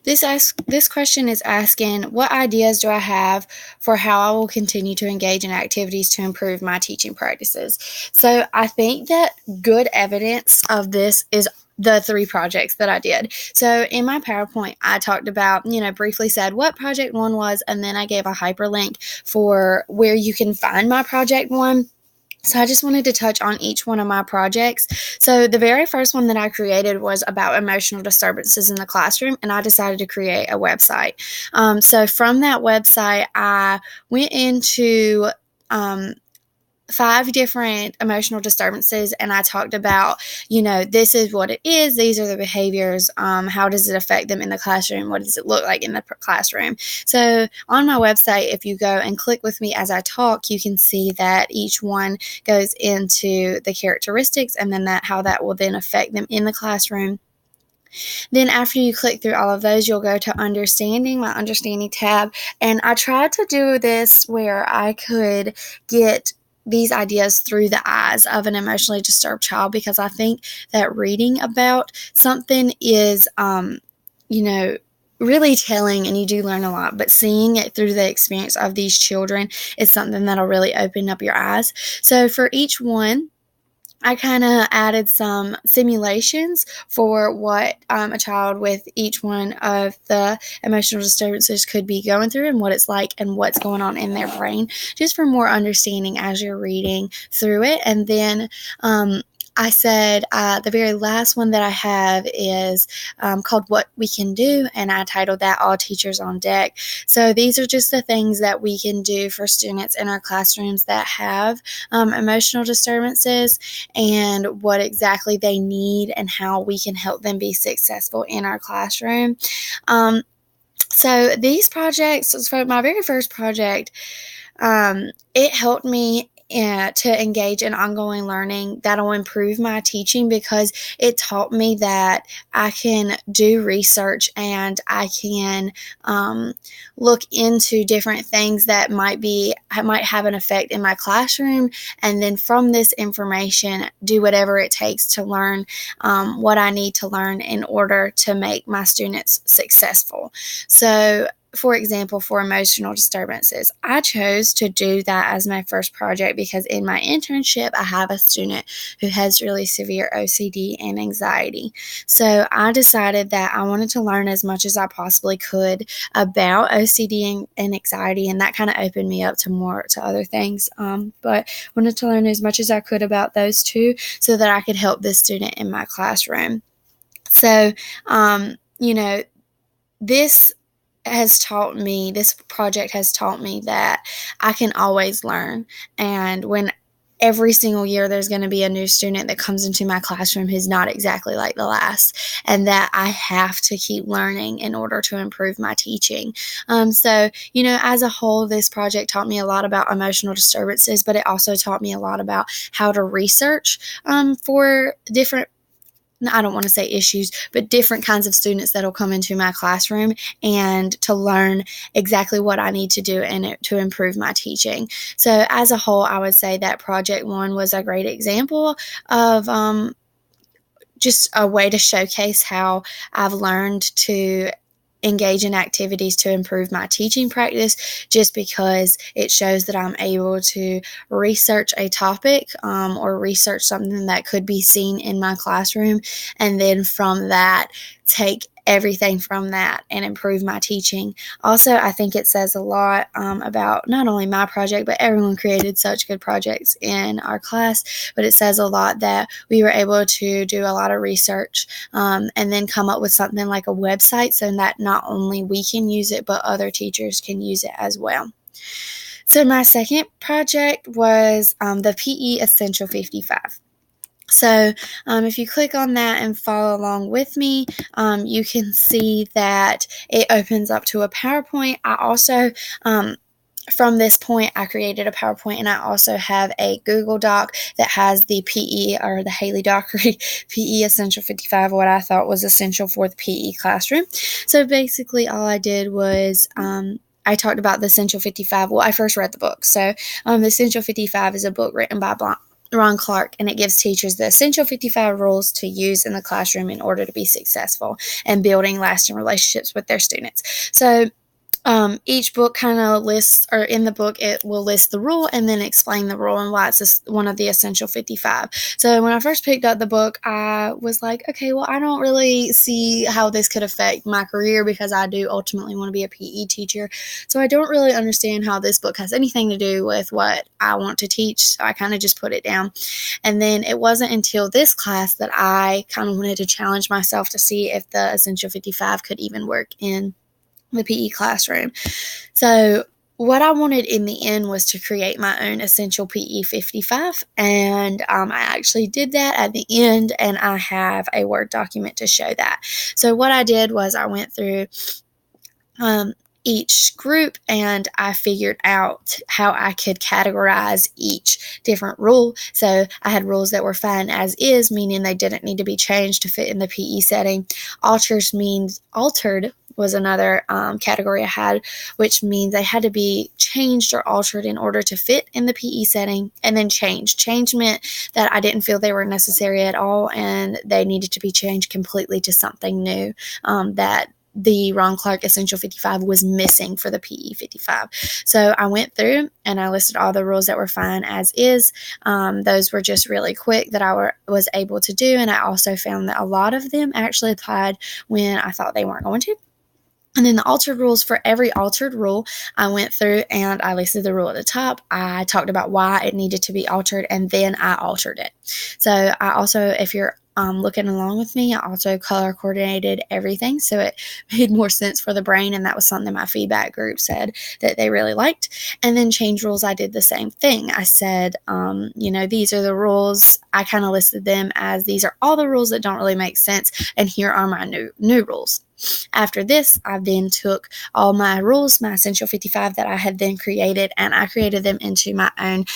This question is asking, what ideas do I have for how I will continue to engage in activities to improve my teaching practices? So I think that good evidence of this is the 3 projects that I did. So in my PowerPoint, I talked about, briefly said what project 1 was, and then I gave a hyperlink for where you can find my project 1. So I just wanted to touch on each one of my projects. So the very first one that I created was about emotional disturbances in the classroom, and I decided to create a website. So from that website, I went into 5 different emotional disturbances, and I talked about, this is what it is, these are the behaviors, how does it affect them in the classroom, what does it look like in the classroom. So on my website, if you go and click with me as I talk, you can see that each one goes into the characteristics and then how that will then affect them in the classroom. Then after you click through all of those, you'll go to understanding, my understanding tab. And I tried to do this where I could get these ideas through the eyes of an emotionally disturbed child, because I think that reading about something is, really telling, and you do learn a lot, but seeing it through the experience of these children is something that'll really open up your eyes. So for each one, I kind of added some simulations for what a child with each one of the emotional disturbances could be going through, and what it's like and what's going on in their brain, just for more understanding as you're reading through it. And then I said the very last one that I have is called What We Can Do, and I titled that All Teachers on Deck. So these are just the things that we can do for students in our classrooms that have emotional disturbances, and what exactly they need and how we can help them be successful in our classroom. So these projects, for my very first project, it helped me to engage in ongoing learning that'll improve my teaching, because it taught me that I can do research and I can look into different things that might have an effect in my classroom, and then from this information do whatever it takes to learn what I need to learn in order to make my students successful. So for example, for emotional disturbances, I chose to do that as my first project because in my internship, I have a student who has really severe OCD and anxiety. So I decided that I wanted to learn as much as I possibly could about OCD and anxiety, and that kind of opened me up to other things. But wanted to learn as much as I could about those two so that I could help this student in my classroom. So, this project has taught me that I can always learn. And when every single year there's going to be a new student that comes into my classroom who's not exactly like the last, and that I have to keep learning in order to improve my teaching. So, as a whole, this project taught me a lot about emotional disturbances, but it also taught me a lot about how to research for different, I don't want to say issues, but different kinds of students that'll come into my classroom, and to learn exactly what I need to do to improve my teaching. So as a whole, I would say that Project 1 was a great example of just a way to showcase how I've learned to engage in activities to improve my teaching practice, just because it shows that I'm able to research a topic or research something that could be seen in my classroom, and then from that take everything from that and improve my teaching. Also, I think it says a lot about not only my project, but everyone created such good projects in our class, but it says a lot that we were able to do a lot of research and then come up with something like a website, so that not only we can use it, but other teachers can use it as well. So my second project was the PE Essential 55. So if you click on that and follow along with me, you can see that it opens up to a PowerPoint. I also, from this point, I created a PowerPoint, and I also have a Google Doc that has the PE, or the Haley Dockery PE Essential 55, what I thought was essential for the PE classroom. So basically all I did was I talked about the Essential 55. Well, I first read the book. So the Essential 55 is a book written by Ron Clark, and it gives teachers the essential 55 rules to use in the classroom in order to be successful and building lasting relationships with their students. So each book kind of lists, or in the book, it will list the rule and then explain the rule and why it's one of the essential 55. So when I first picked up the book, I was like, okay, well, I don't really see how this could affect my career because I do ultimately want to be a PE teacher. So I don't really understand how this book has anything to do with what I want to teach. So I kind of just put it down. And then it wasn't until this class that I kind of wanted to challenge myself to see if the essential 55 could even work in the PE classroom. So what I wanted in the end was to create my own essential PE 55, and I actually did that at the end, and I have a Word document to show that. So what I did was I went through each group and I figured out how I could categorize each different rule. So I had rules that were fine as is, meaning they didn't need to be changed to fit in the PE setting. Altered was another category I had, which means they had to be changed or altered in order to fit in the PE setting. And then changed. Change meant that I didn't feel they were necessary at all and they needed to be changed completely to something new that the Ron Clark Essential 55 was missing for the PE 55. So I went through and I listed all the rules that were fine as is. Those were just really quick that I was able to do. And I also found that a lot of them actually applied when I thought they weren't going to. And then the altered rules, for every altered rule, I went through and I listed the rule at the top. I talked about why it needed to be altered, and then I altered it. So I also, if you're looking along with me, I also color coordinated everything so it made more sense for the brain, and that was something my feedback group said that they really liked. And then change rules, I did the same thing. I said, these are the rules. I kind of listed them as these are all the rules that don't really make sense, and here are my new rules. After this, I then took all my rules, my Essential 55 that I had then created, and I created them into my own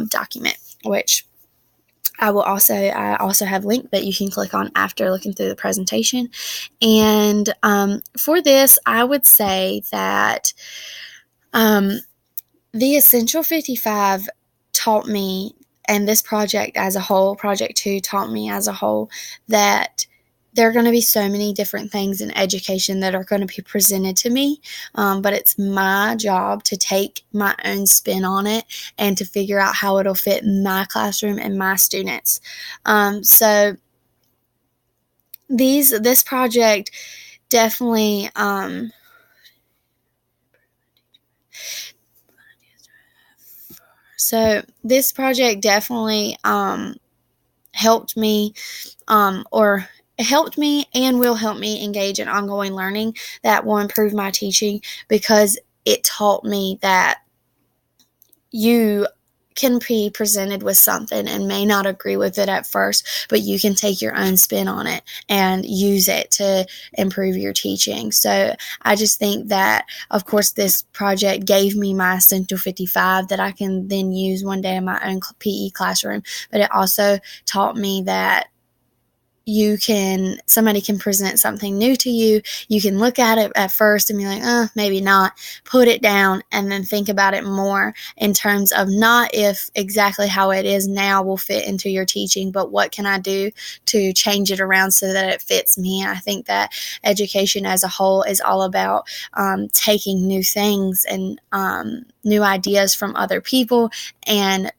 document, which I also have linked that you can click on after looking through the presentation. And for this, I would say that the Essential 55 taught me, and this project as a whole, Project 2 taught me as a whole, that there are going to be so many different things in education that are going to be presented to me, but it's my job to take my own spin on it and to figure out how it'll fit my classroom and my students. So this project definitely helped me and will help me engage in ongoing learning that will improve my teaching, because it taught me that you can be presented with something and may not agree with it at first, but you can take your own spin on it and use it to improve your teaching. So I just think that, of course, this project gave me my Essential 55 that I can then use one day in my own PE classroom, but it also taught me that somebody can present something new to you. You can look at it at first and be like, maybe not, put it down, and then think about it more in terms of not if exactly how it is now will fit into your teaching, but what can I do to change it around so that it fits me. And I think that education as a whole is all about taking new things and new ideas from other people and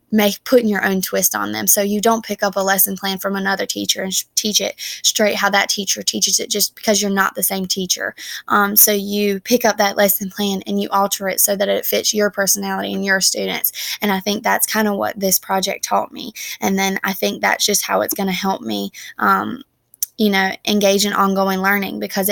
putting your own twist on them. So you don't pick up a lesson plan from another teacher and teach it straight how that teacher teaches it, just because you're not the same teacher. So you pick up that lesson plan and you alter it so that it fits your personality and your students. And I think that's kind of what this project taught me. And then I think that's just how it's going to help me, engage in ongoing learning, because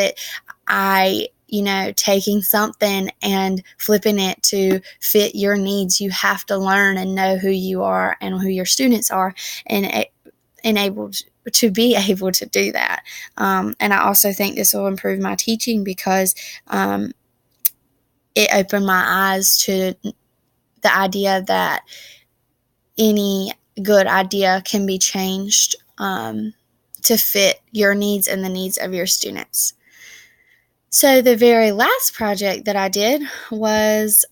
taking something and flipping it to fit your needs, you have to learn and know who you are and who your students are, and able to be able to do that. And I also think this will improve my teaching because it opened my eyes to the idea that any good idea can be changed to fit your needs and the needs of your students. So the very last project that I did was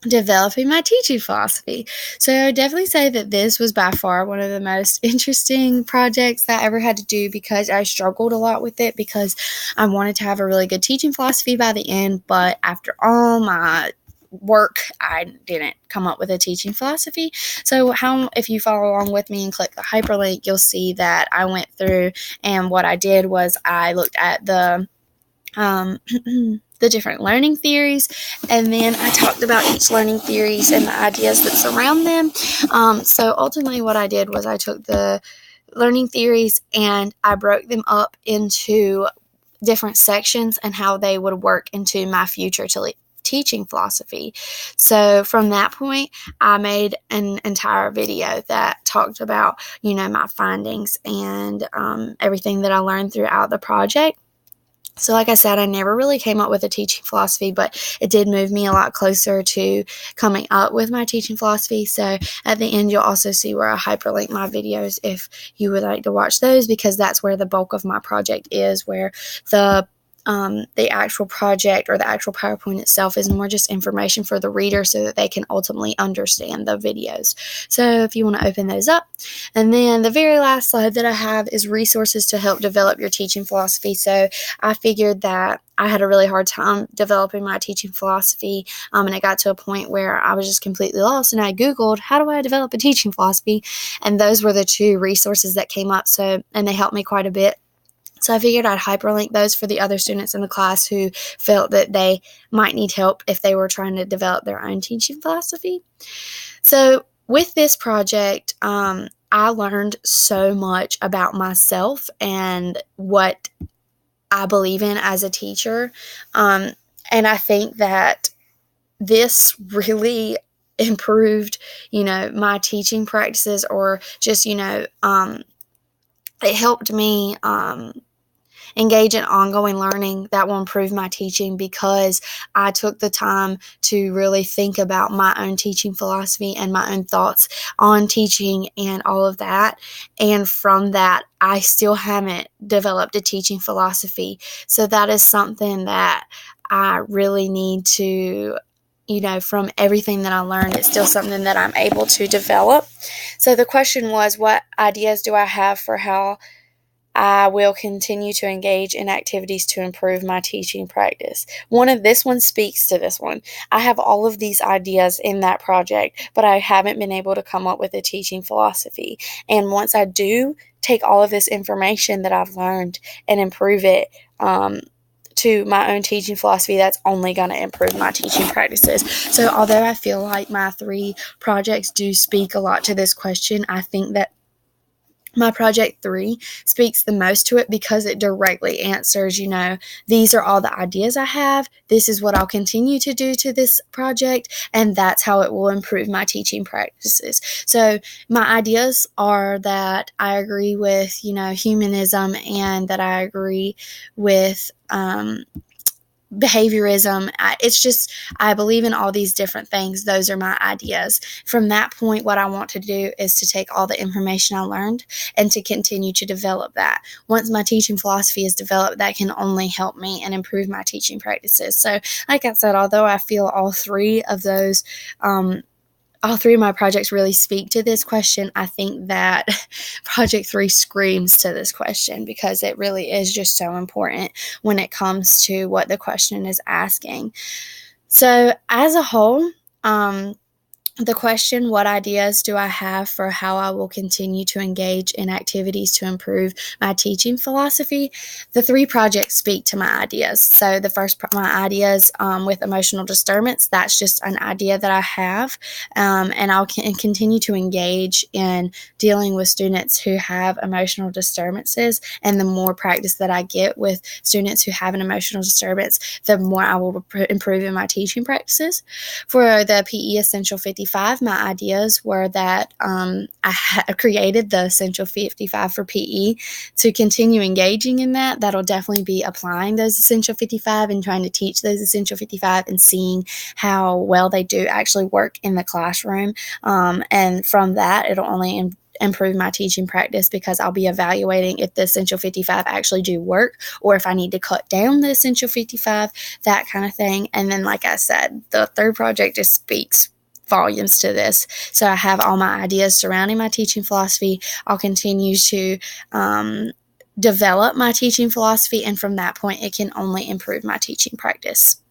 developing my teaching philosophy. So I would definitely say that this was by far one of the most interesting projects that I ever had to do, because I struggled a lot with it, because I wanted to have a really good teaching philosophy by the end, but after all my work, I didn't come up with a teaching philosophy. So if you follow along with me and click the hyperlink, you'll see that I went through, and what I did was I looked at the the different learning theories, and then I talked about each learning theories and the ideas that surround them. So ultimately what I did was I took the learning theories and I broke them up into different sections and how they would work into my future teaching philosophy. So from that point, I made an entire video that talked about, my findings and everything that I learned throughout the project. So like I said, I never really came up with a teaching philosophy, but it did move me a lot closer to coming up with my teaching philosophy. So at the end, you'll also see where I hyperlink my videos if you would like to watch those, because that's where the bulk of my project is, where the actual project or the actual PowerPoint itself is more just information for the reader so that they can ultimately understand the videos. So if you want to open those up. And then the very last slide that I have is resources to help develop your teaching philosophy. So I figured that I had a really hard time developing my teaching philosophy, and it got to a point where I was just completely lost, and I Googled, how do I develop a teaching philosophy? And those were the two resources that came up, and they helped me quite a bit. So I figured I'd hyperlink those for the other students in the class who felt that they might need help if they were trying to develop their own teaching philosophy. So with this project, I learned so much about myself and what I believe in as a teacher. And I think that this really improved, my teaching practices, or just, it helped me engage in ongoing learning that will improve my teaching, because I took the time to really think about my own teaching philosophy and my own thoughts on teaching and all of that. And from that, I still haven't developed a teaching philosophy. So that is something that I really need to, from everything that I learned, it's still something that I'm able to develop. So the question was, what ideas do I have for how I will continue to engage in activities to improve my teaching practice? This one speaks to this one. I have all of these ideas in that project, but I haven't been able to come up with a teaching philosophy. And once I do take all of this information that I've learned and improve it to my own teaching philosophy, that's only going to improve my teaching practices. So although I feel like my 3 projects do speak a lot to this question, I think that my project 3 speaks the most to it, because it directly answers, these are all the ideas I have. This is what I'll continue to do to this project, and that's how it will improve my teaching practices. So my ideas are that I agree with, humanism, and that I agree with behaviorism. I believe in all these different things. Those are my ideas. From that point, what I want to do is to take all the information I learned and to continue to develop that. Once my teaching philosophy is developed, that can only help me and improve my teaching practices. So like I said, although I feel all 3 of those, all 3 of my projects really speak to this question, I think that Project 3 screams to this question, because it really is just so important when it comes to what the question is asking. So as a whole, the question, what ideas do I have for how I will continue to engage in activities to improve my teaching philosophy? The 3 projects speak to my ideas. So the first, my ideas with emotional disturbance, that's just an idea that I have, and I'll continue to engage in dealing with students who have emotional disturbances. And the more practice that I get with students who have an emotional disturbance, the more I will improve in my teaching practices. For the PE Essential 55, my ideas were that I created the Essential 55 for PE to continue engaging in that. That'll definitely be applying those Essential 55 and trying to teach those Essential 55 and seeing how well they do actually work in the classroom. And from that, it'll only improve my teaching practice, because I'll be evaluating if the Essential 55 actually do work, or if I need to cut down the Essential 55, that kind of thing. And then, like I said, the third project just speaks volumes to this. So I have all my ideas surrounding my teaching philosophy. I'll continue to develop my teaching philosophy, and from that point, it can only improve my teaching practice.